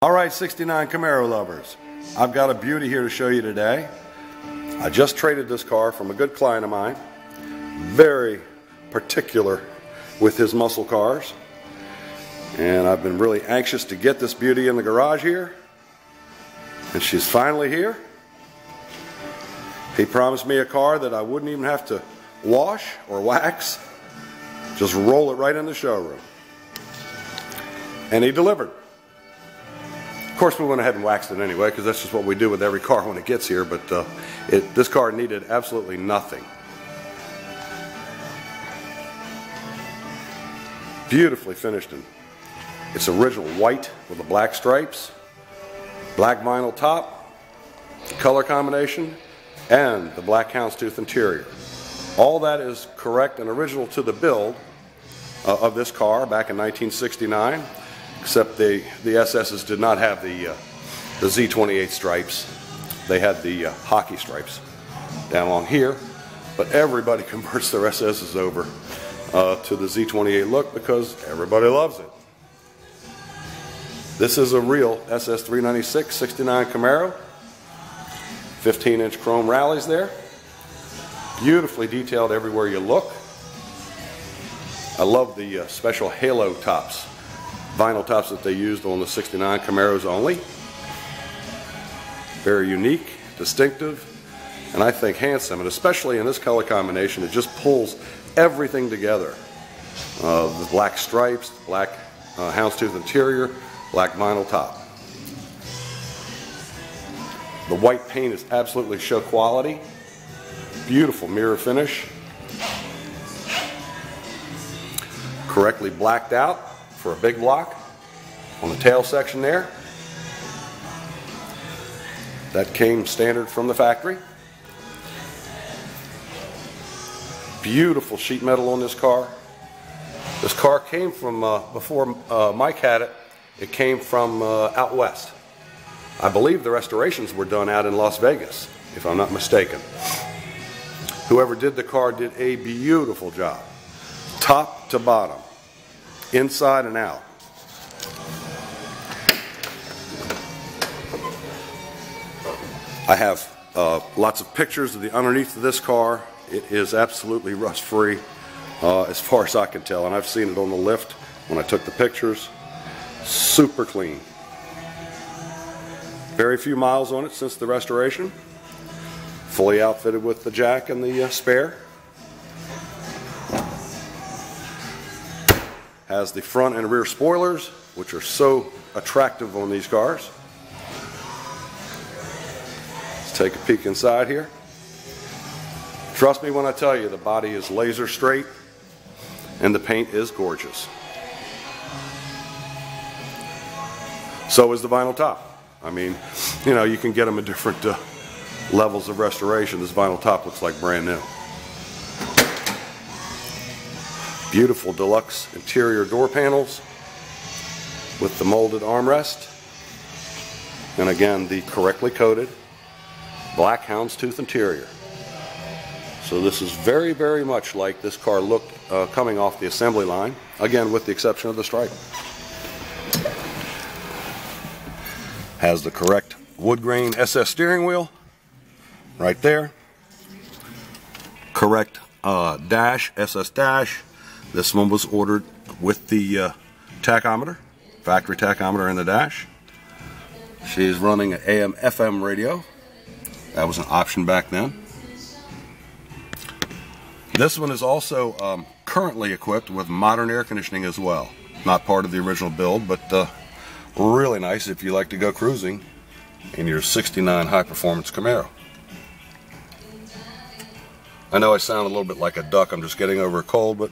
Alright, 69 Camaro lovers, I've got a beauty here to show you today. I just traded this car from a good client of mine, very particular with his muscle cars, and I've been really anxious to get this beauty in the garage here, and she's finally here. He promised me a car that I wouldn't even have to wash or wax, just roll it right in the showroom, and he delivered. Of course, we went ahead and waxed it anyway, because that's just what we do with every car when it gets here, but this car needed absolutely nothing. Beautifully finished in its original white with the black stripes, black vinyl top, color combination, and the black houndstooth interior. All that is correct and original to the build of this car back in 1969. Except the SS's did not have the Z28 stripes. They had the hockey stripes down along here. But everybody converts their SS's over to the Z28 look because everybody loves it. This is a real SS 396 69 Camaro. 15-inch chrome rallies there. Beautifully detailed everywhere you look. I love the special halo tops. Vinyl tops that they used on the 69 Camaros only. Very unique, distinctive, and I think handsome, and especially in this color combination, it just pulls everything together. The black stripes, black houndstooth interior, black vinyl top. The white paint is absolutely show quality. Beautiful mirror finish. Correctly blacked out for a big block on the tail section there. That came standard from the factory. Beautiful sheet metal on this car. This car came from, before Mike had it, it came from out west. I believe the restorations were done out in Las Vegas, if I'm not mistaken. Whoever did the car did a beautiful job, top to bottom, inside and out. I have lots of pictures of the underneath of this car. It is absolutely rust-free as far as I can tell, and I've seen it on the lift when I took the pictures. Super clean. Very few miles on it since the restoration. Fully outfitted with the jack and the spare. Has the front and rear spoilers, which are so attractive on these cars. Let's take a peek inside here. Trust me when I tell you, the body is laser straight and the paint is gorgeous. So is the vinyl top. I mean, you know, you can get them at different levels of restoration. This vinyl top looks like brand new. Beautiful deluxe interior door panels with the molded armrest, and again the correctly coated black houndstooth interior. So this is very, very much like this car looked coming off the assembly line, again with the exception of the stripe. Has the correct wood grain SS steering wheel right there. Correct dash, SS dash. This one was ordered with the tachometer, factory tachometer in the dash. She's running an AM/FM radio. That was an option back then. This one is also currently equipped with modern air conditioning as well. Not part of the original build, but really nice if you like to go cruising in your 69 high-performance Camaro. I know I sound a little bit like a duck. I'm just getting over a cold, but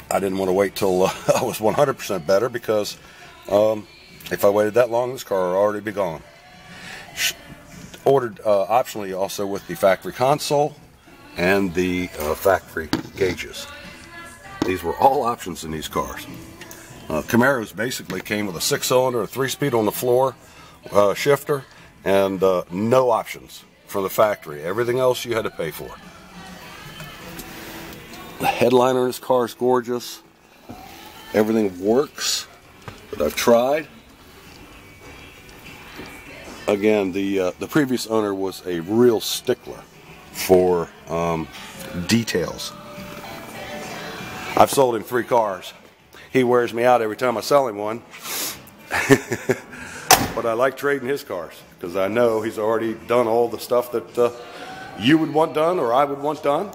I didn't want to wait till I was 100% better, because if I waited that long, this car would already be gone. Ordered optionally also with the factory console and the factory gauges. These were all options in these cars. Camaros basically came with a 6-cylinder, a 3-speed on the floor shifter, and no options from the factory. Everything else you had to pay for. The headliner in this car is gorgeous. Everything works that I've tried. Again, the previous owner was a real stickler for details. I've sold him 3 cars. He wears me out every time I sell him one. But I like trading his cars because I know he's already done all the stuff that you would want done or I would want done.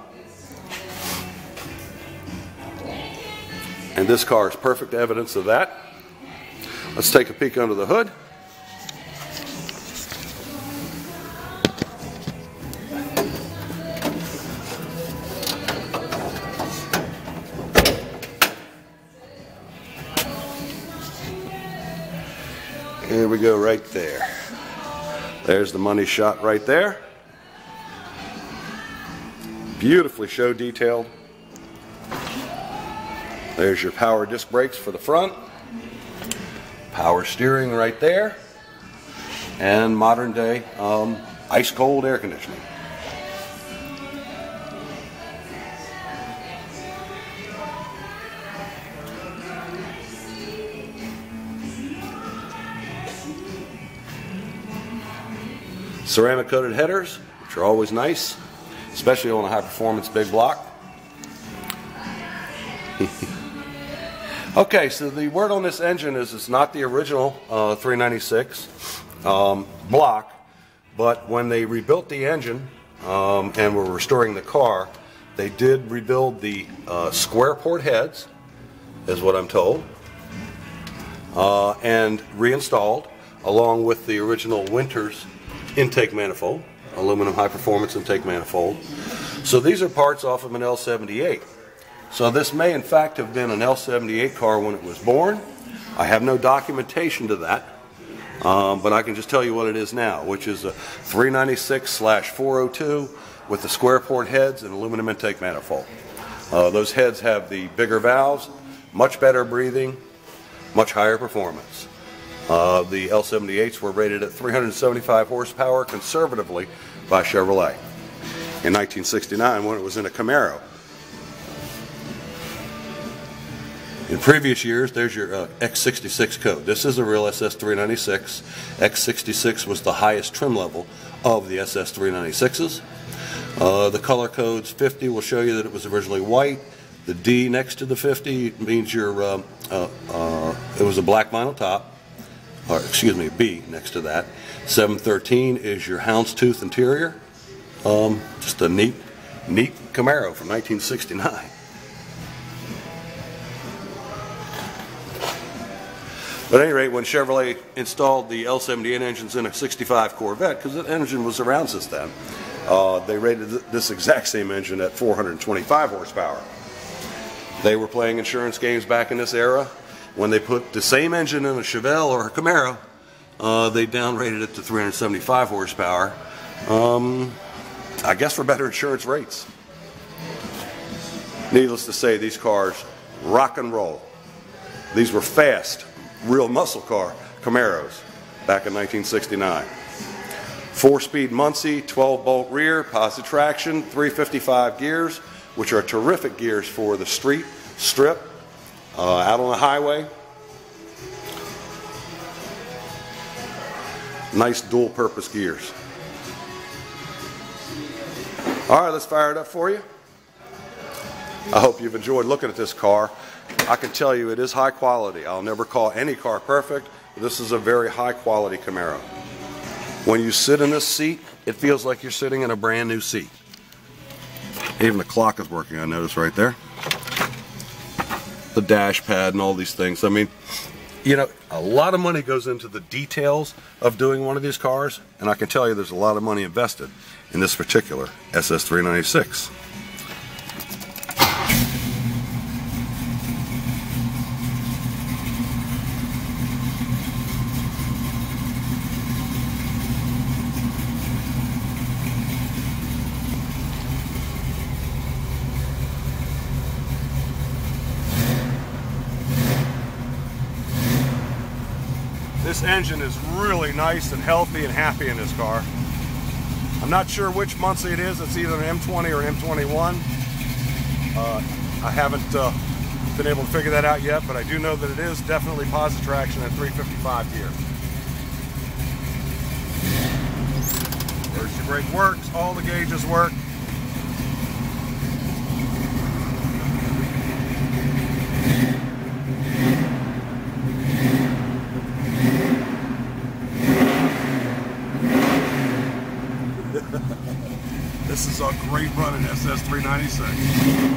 And this car is perfect evidence of that. Let's take a peek under the hood. Here we go, right there. There's the money shot right there. Beautifully show detailed. There's your power disc brakes for the front. Power steering right there. And modern day ice cold air conditioning. Ceramic coated headers, which are always nice, especially on a high performance big block. Okay, so the word on this engine is it's not the original 396 block, but when they rebuilt the engine and were restoring the car, they did rebuild the square port heads, is what I'm told, and reinstalled along with the original Winters intake manifold, aluminum high performance intake manifold. So these are parts off of an L78. So this may in fact have been an L78 car when it was born. I have no documentation to that, but I can just tell you what it is now, which is a 396/402 with the square port heads and aluminum intake manifold. Those heads have the bigger valves, much better breathing, much higher performance. The L78s were rated at 375 horsepower conservatively by Chevrolet in 1969 when it was in a Camaro. In previous years, there's your X66 code. This is a real SS396. X66 was the highest trim level of the SS396s. The color codes 50 will show you that it was originally white. The D next to the 50 means it was a black vinyl top. Or excuse me, B next to that. 713 is your houndstooth interior. Just a neat Camaro from 1969. But at any rate, when Chevrolet installed the L78 engines in a 65 Corvette, because that engine was around since then, they rated this exact same engine at 425 horsepower. They were playing insurance games back in this era. When they put the same engine in a Chevelle or a Camaro, they downrated it to 375 horsepower. I guess for better insurance rates. Needless to say, these cars rock and roll. These were fast, real muscle car Camaros back in 1969. 4-speed Muncie, 12-bolt rear, positive traction, 355 gears, which are terrific gears for the street, strip, out on the highway. Nice dual purpose gears. Alright, let's fire it up for you. I hope you've enjoyed looking at this car. I can tell you it is high quality. I'll never call any car perfect, but this is a very high quality Camaro. When you sit in this seat, it feels like you're sitting in a brand new seat. Even the clock is working, I noticed right there. The dash pad and all these things. I mean, you know, a lot of money goes into the details of doing one of these cars, and I can tell you there's a lot of money invested in this particular SS396. This engine is really nice and healthy and happy in this car. I'm not sure which Muncie it is. It's either an M20 or an M21. I haven't been able to figure that out yet, but I do know that it is definitely positive traction at 355 gear. Emergency brake works, all the gauges work. This is a great running SS396.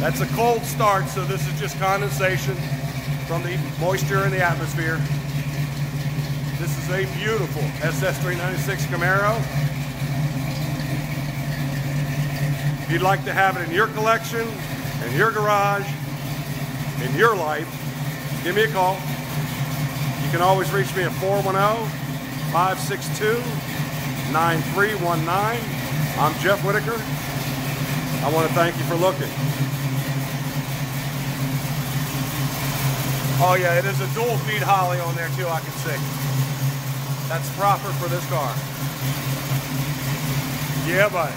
That's a cold start, so this is just condensation from the moisture in the atmosphere. This is a beautiful SS396 Camaro. If you'd like to have it in your collection, in your garage, in your life, give me a call. You can always reach me at 410-562-9319. I'm Jeff Whitaker. I want to thank you for looking. Oh yeah, it is a dual feed Holly on there too, I can see. That's proper for this car. Yeah, buddy.